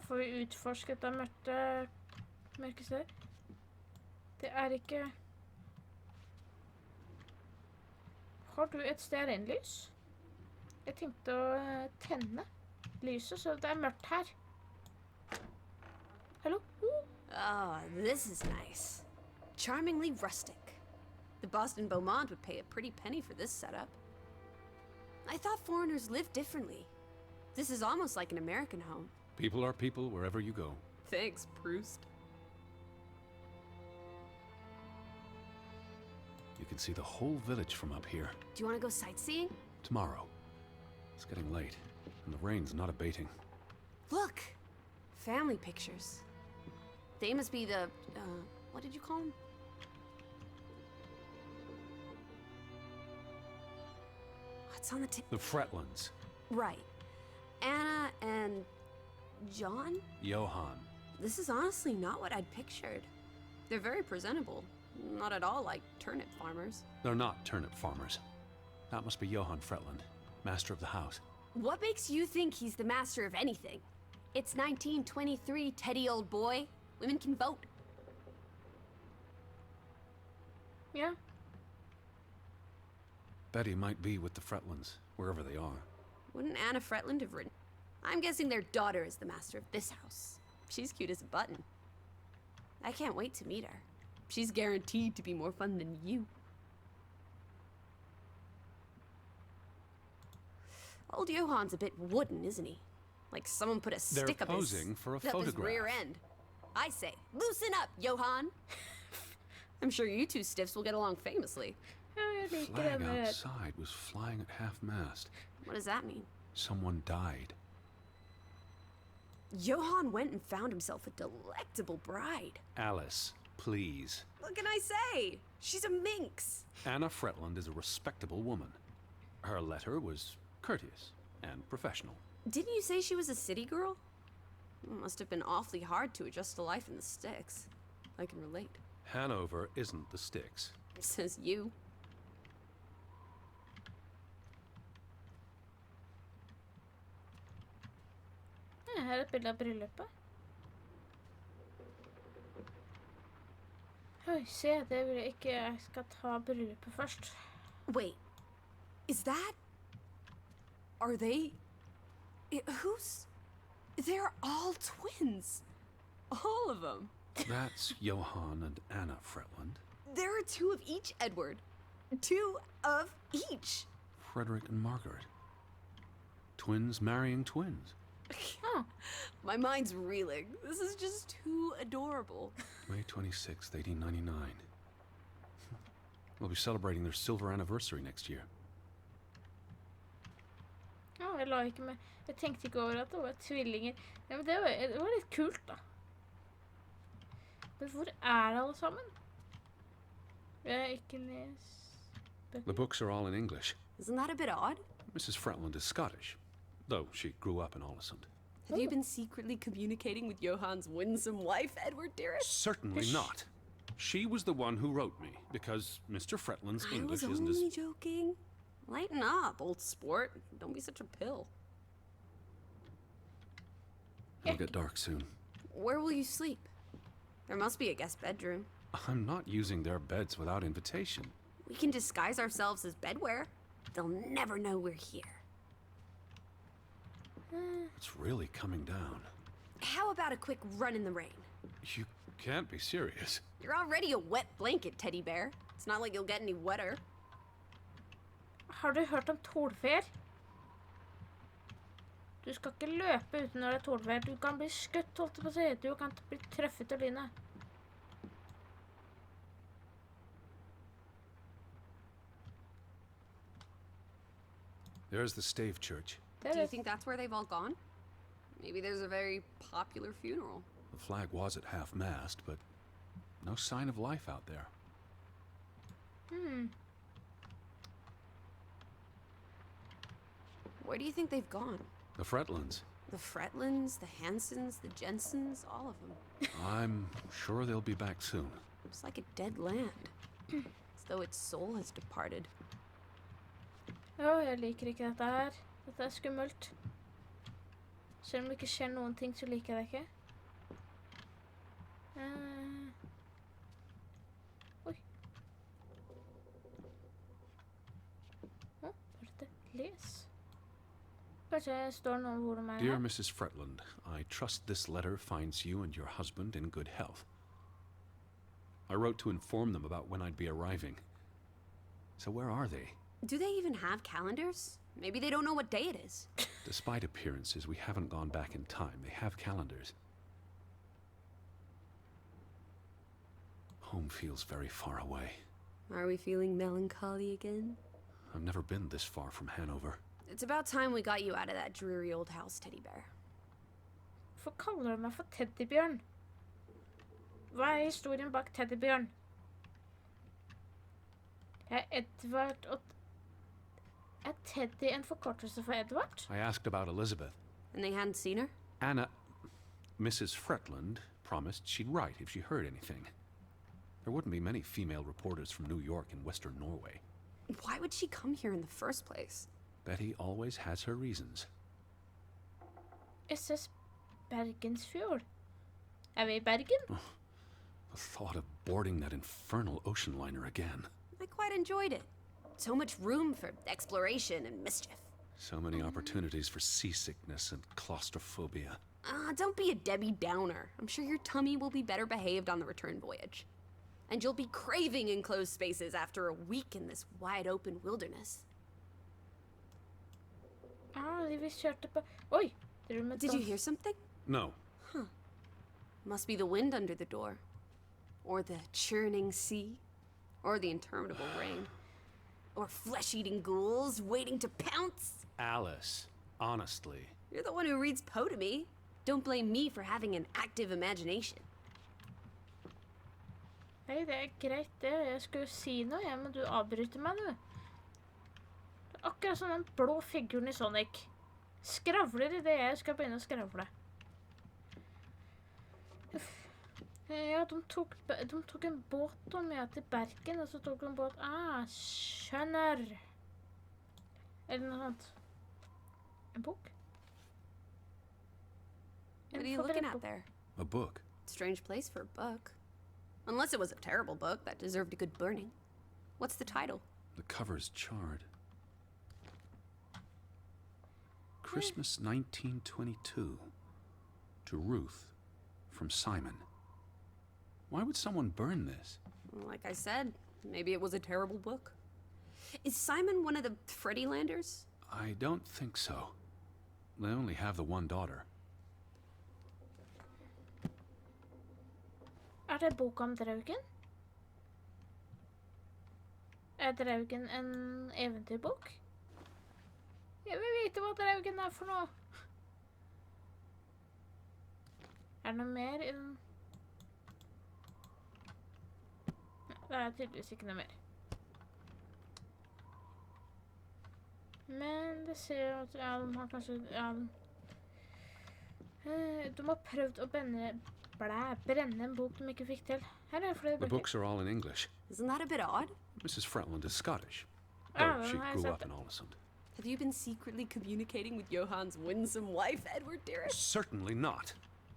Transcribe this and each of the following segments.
Da får vi utforsket av mørke steder. Det ikke... Har du et stearinlys? Jeg tenkte å tenne lyset, så det mørkt her. Hallo? Oh, this is nice. Charmingly rustic. The Boston Beaumont would pay a pretty penny for this setup. I thought foreigners lived differently. This is almost like an American home. People are people wherever you go. Thanks, Proust. You can see the whole village from up here. Do you want to go sightseeing? Tomorrow. It's getting late, and the rain's not abating. Look! Family pictures. They must be the, what did you call them? What's on the The Fretlands. Right. Anna and John? Johann. This is honestly not what I'd pictured. They're very presentable. Not at all like turnip farmers. They're not turnip farmers. That must be Johann Fretland, master of the house. What makes you think he's the master of anything? It's 1923, Teddy, old boy. Women can vote. Yeah. Betty might be with the Fretlands, wherever they are. Wouldn't Anna Fretland have written? I'm guessing their daughter is the master of this house. She's cute as a button. I can't wait to meet her. She's guaranteed to be more fun than you. Old Johann's a bit wooden, isn't he? Like someone put a stick up posing for a up his photograph. rear end. I say, loosen up, Johann. I'm sure you two stiffs will get along famously. Flag outside was flying at half-mast. What does that mean? Someone died. Johann went and found himself a delectable bride. Alice, please. What can I say? She's a minx. Anna Fretland is a respectable woman. Her letter was courteous and professional. Didn't you say she was a city girl? Must have been awfully hard to adjust to life in the sticks. I can relate. Hanover isn't the sticks. Says you. Her et bilde av bryllupet. Oi, se, det vil jeg ikke. Jeg skal ta bryllupet først. Wait. Is that... Are they... Who's... They're all twins. All of them. That's Johann and Anna Fretland. There are two of each, Edward. Two of each. Frederick and Margaret. Twins marrying twins. Oh. My mind's reeling. This is just too adorable. May 26th, 1899. We'll be celebrating their silver anniversary next year. Ja, jeg la ikke med. Jeg tenkte ikke over at det var tvillinger. Ja, men det var litt kult da. Men hvor alle sammen? Jeg har ikke lest... The books are all in English. Isn't that a bit odd? Mrs. Fretland is Scottish, though she grew up in Ålesund. Have you been secretly communicating with Johann's winsome wife, Edward, dearest? Certainly not. She was the one who wrote me, because Mr. Fretland's English isn't as... I was only joking. Lighten up, old sport. Don't be such a pill. It'll get dark soon. Where will you sleep? There must be a guest bedroom. I'm not using their beds without invitation. We can disguise ourselves as bedwear. They'll never know we're here. It's really coming down. How about a quick run in the rain? You can't be serious. You're already a wet blanket, teddy bear. It's not like you'll get any wetter. Har du hørt om torfer? Du skal ikke løpe uten når det torfer. Du kan bli skutt, holdt jeg på å si. Du kan bli treffet av lynet. There's the Stave Church. Do you think that's where they've all gone? Maybe there's a very popular funeral. The flag was at half-mast, but no sign of life out there. Where do you think they've gone? The Fretlands. The Fretlands, the Hansons, the Jensens, all of them. I'm sure they'll be back soon. It's like a dead land. As though its soul has departed. Jeg liker ikke dette her. Dette skummelt. Selv om det ikke skjer noen ting, så liker jeg det ikke. Oi. Hva er dette? Les. Kanskje det står noe hvor de er Dear her? Mrs. Fretland, I trust this letter finds you and your husband in good health. I wrote to inform them about when I'd be arriving. So where are they? Do they even have calendars? Maybe they don't know what day it is. Despite appearances, we haven't gone back in time. They have calendars. Home feels very far away. Are we feeling melancholy again? I've never been this far from Hanover. It's about time we got you out of that dreary old house, Teddy Bear. Hvorfor kaller du meg for teddybjørn? Hva er historien bak teddybjørn? Jeg er Edvard og... Er Teddy en forkortelse for Edvard? I asked about Elizabeth. And they hadn't seen her? Anna... Mrs. Fretland promised she'd write if she heard anything. There wouldn't be many female reporters from New York and Western Norway. Why would she come here in the first place? Betty always has her reasons. SS Bergensfjord. Er vi I Bergen? The thought of boarding that infernal ocean liner again. I quite enjoyed it. So much room for exploration and mischief. So many opportunities for seasickness and claustrophobia. Don't be a Debbie Downer. I'm sure your tummy will be better behaved on the return voyage. And you'll be craving enclosed spaces after a week in this wide-open wilderness. Vi kjørte på... Oi! Did you hear something? No. Must be the wind under the door. Or the churning sea. Or the interminable rain. Or flesh-eating ghouls waiting to pounce. Alice, honestly. You're the one who reads Poe to me. Don't blame me for having an active imagination. Hei, det greit det. Jeg skulle si noe, ja, men du avbryter meg, du. Det akkurat som den blå figuren I Sonic. Skravler I det jeg skal begynne å skravle. Uff. Ja, de tok en båt om jeg til Bergen, og så tok de en båt... skjønner. Eller noe sånt. En bok? What are you looking at there? A book. Strange place for a book. Unless it was a terrible book that deserved a good burning. What's the title? The cover's charred. Christmas 1922. To Ruth. From Simon. Why would someone burn this? Like I said, maybe it was a terrible book. Is Simon one of the Fretlanders? I don't think so. They only have the one daughter. Det bok om Draugen? Draugen en eventyrbok? Jeg vil vite hva Draugen for noe. Det noe mer I den? Det tydeligvis ikke noe mer. Men det ser ut at de har kanskje... de har prøvd å brenne en bok de ikke fikk til. Her det flere The bøker. books are all in English. Isn't that a bit odd? Mrs. Fretland is Scottish. Ah, Though she I grew said up that. in Ålesund. Have you been secretly communicating with Johann's winsome wife, Edward dearest? Certainly not.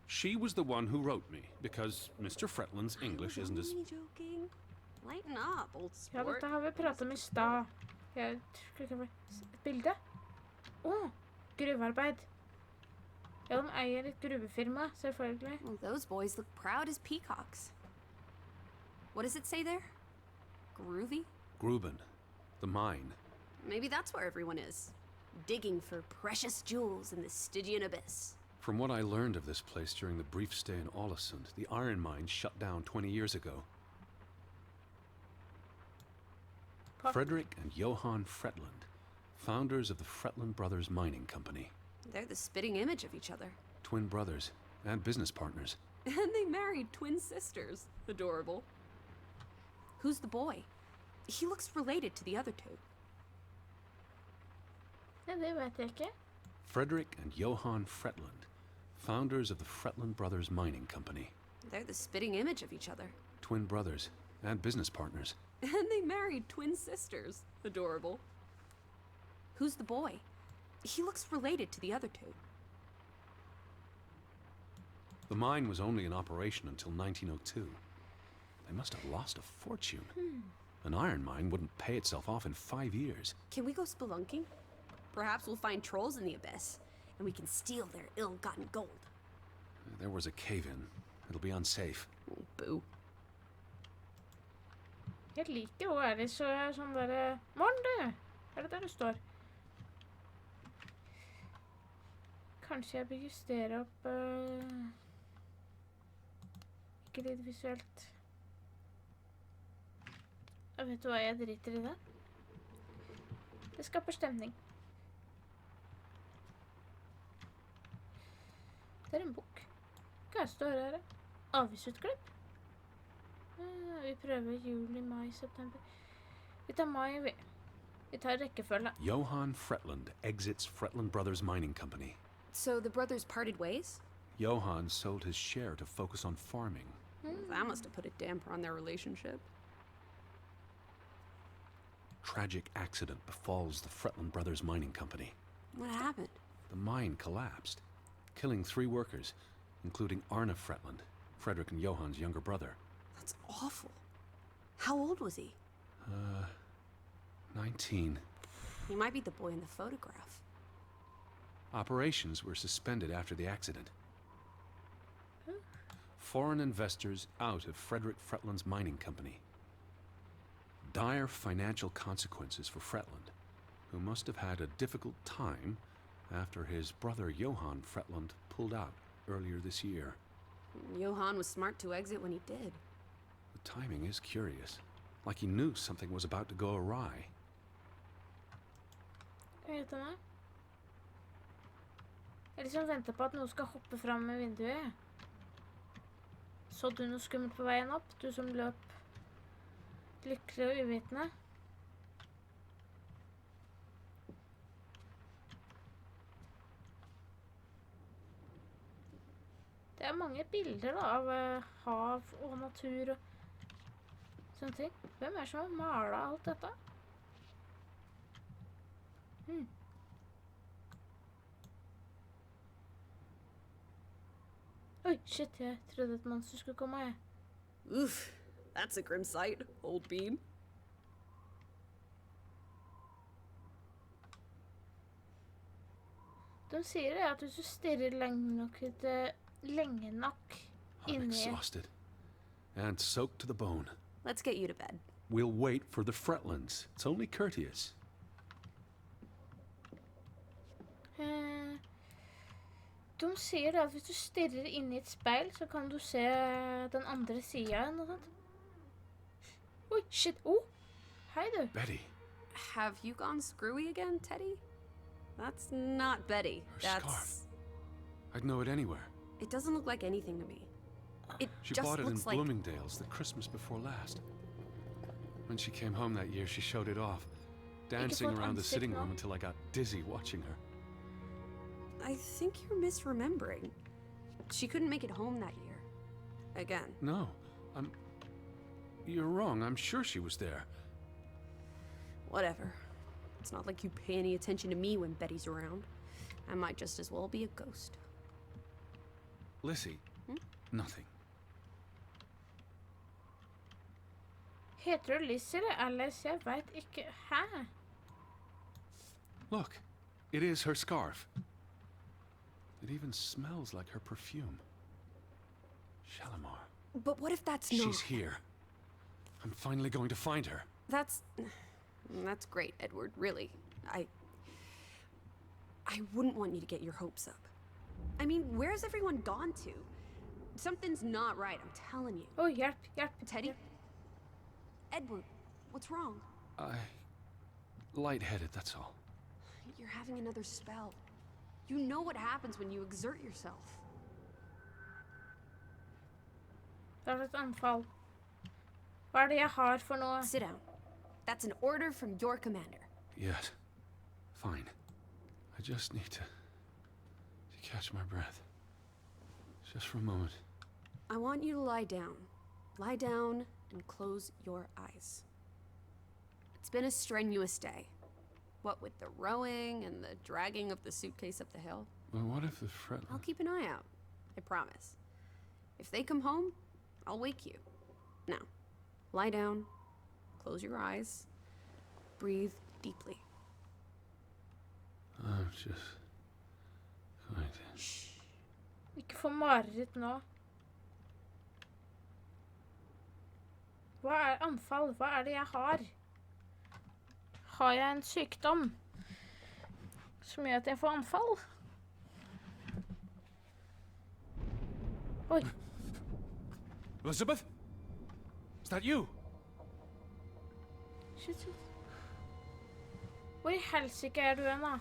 She was the one who wrote me, because Mr. Fretland's English isn't as... Only joking. Lighten up, old Ja, sport. dette har vi pratet om I stad. Jeg tror ikke det var et bilde. Gruvearbeid. Ja, de eier et gruvefirma, selvfølgelig. Well, those boys look proud as peacocks. What does it say there? Groovy? Gruben. The mine. Maybe that's where everyone is. Digging for precious jewels in the Stygian abyss. From what I learned of this place during the brief stay in Ålesund, the iron mine shut down 20 years ago. Frederick and Johann Fretland, founders of the Fretland Brothers Mining Company. They're the spitting image of each other. Twin brothers and business partners. And they married twin sisters. Adorable. Who's the boy? He looks related to the other two. Ja, det vet jeg ikke. Frederick and Johann Fretland, founders of the Fretland Brothers Mining Company. They're the spitting image of each other. Twin brothers and business partners. And they married twin sisters. Adorable. Who's the boy? He looks related to the other two. The mine was only in operation until 1902. They must have lost a fortune. An iron mine wouldn't pay itself off in 5 years. Can we go spelunking? Perhaps we'll find trolls in the abyss, and we can steal their ill-gotten gold. There was a cave-in. It'll be unsafe. Oh, boo. Jeg liker å være sånn der... Morgen, du! Er det der det står? Kanskje jeg bør justere opp... Ikke litt visuelt. Jeg vet du hva, jeg driter i det. Det skaper stemning. Det er en bok. Hva står her? Avisutklipp. Vi prøver juli, mai, september. Vi tar mai, vi tar rekkefølge. Johann Fretland exits Fretland Brothers Mining Company. So the brothers parted ways? Johann sold his share to focus on farming. That must have put a damper on their relationship. Tragic accident befalls the Fretland Brothers Mining Company. What happened? The mine collapsed, killing 3 workers, including Arne Fretland, Frederick and Johann's younger brother. That's awful. How old was he? 19. He might be the boy in the photograph. Operations were suspended after the accident. Foreign investors out of Frederick Fretland's mining company. Dire financial consequences for Fretland, who must have had a difficult time after his brother Johann Fretland pulled out earlier this year. Johann was smart to exit when he did. The timing is curious, like he knew something was about to go awry. Jeg vet det. Jeg liksom venter på at noen skal hoppe frem med vinduet. Så du noe skummelt på veien opp, du som løp lykkelig og uvitende? Det er mange bilder da, av hav og natur og sånne ting. Hvem er det som har malet alt dette? Oi, shit, jeg trodde et monster skulle komme her. Oof, that's a grim sight, old bean. De sier det at hvis du stirrer lenge nok I'm inni... exhausted and soaked to the bone. Let's get you to bed. We'll wait for the Fretlands. It's only courteous. De sier det at hvis du stirrer inn i et speil, så kan du se den andre siden eller noe sånt. Oi, shit. Oh, hei du. Betty, Have you gone screwy again, Teddy? That's not Betty. her That's... scarf. I'd know it anywhere. It doesn't look like anything to me. It She just bought it in looks like... Bloomingdale's the Christmas before last. When she came home that year, she showed it off, dancing vond around the ansikt sitting nå. room until I got dizzy watching her. I think you're misremembering. She couldn't make it home that year. Again. No, you're wrong. I'm sure she was there. Whatever. It's not like you pay any attention to me when Betty's around. I might just as well be a ghost. Lissy, nothing. Heter du Liz eller Alice? Jeg vet ikke. Hæ? Look, it is her scarf. It even smells like her perfume. Shalimar. But what if that's not... She's here. I'm finally going to find her. That's great, Edward, really. I wouldn't want you to get your hopes up. I mean, where's everyone gone to? Something's not right, I'm telling you. Oi, hjelp, hjelp. Teddy? Hjelp. Edward, what's wrong? Lightheaded, that's all. You're having another spell. You know what happens when you exert yourself. Det er et anfall. Hva er det jeg har for noe? Sit down. That's an order from your commander. Yes. Fine. I just need to catch my breath. Just for a moment. I want you to lie down. Lie down and close your eyes. It's been a strenuous day. What with the rowing and the dragging of the suitcase up the hill. But what if the Fretland... I'll keep an eye out. I promise. If they come home, I'll wake you. Now, lie down, close your eyes, breathe deeply. I'm just going to... Ikke få mareritt nå. Hva er anfall? Hva er det jeg har? Har jeg en sykdom som gjør at jeg får anfall? Oi. Elizabeth? Is that you? Shit. Hvor i helsike er du hen da?